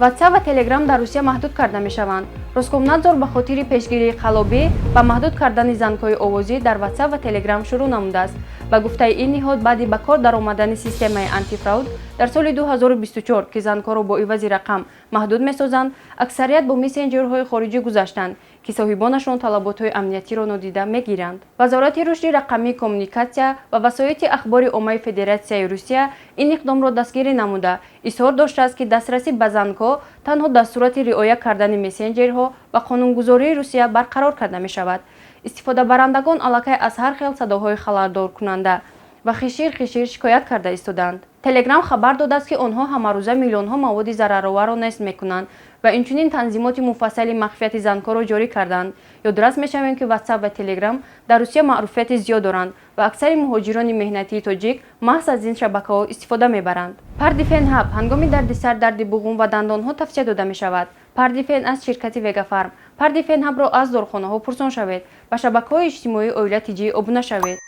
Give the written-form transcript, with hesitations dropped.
WhatsApp ва Telegram дар Русия маҳдуд карда мешаванд. Роскомнадзор ба хотири пешгирии қалобӣ ба маҳдуд кардани занкҳои овозӣ дар WhatsApp ва Telegram шурӯъ намудааст. Ба гуфтаи ин ниҳод баъди ба кор даромадани системаи антифрауд дар соли 2024 ки занкҳоро бо ивази рақам маҳдуд месозанд, аксарият бо мессенҷерҳои хориҷӣ гузаштанд ки соҳибонашон талаботҳои амниятиро нодида мегиранд. Вазорати рушди рақамии коммуникатсия ва васоити ахбори оммаи Федератсияи Русия ин иқдомро дастгирӣ намуда, изҳор доштааст ки дастрасӣ ба занкҳо танҳо дар сурати риоя кардани мессенҷерҳо ва қонунгузории Русия барқарор карда мешавад. Истифодабарандагон аллакай аз ҳар хел садоҳои халардоркунанда ва хишир шикоят карда истоданд. Telegram хабар додааст ки онҳо ҳамарӯза миллионҳо маводи зарароварро нест мекунанд ва инчунин танзимоти муфассали махфияти занкҳоро ҷорӣ карданд. Ёдрас мешавем ки WhatsApp ва Telegram дар Русия маъруфияти зиёд доранд ва аксари муҳоҷирони меҳнатии тоҷик маҳз аз ин шабакаҳо истифода мебаранд. Pardifen Hub ҳангоми дарди сар, дарди буғум ва дандонҳо тавсия дода мешавад. Pardifen аз ширкати Vegafarm. Pardifen Hubро аз дорухонаҳо пурсон шавед. Ба шабакаҳои иҷтимоии Оила Тиҷӣ обуна шавед.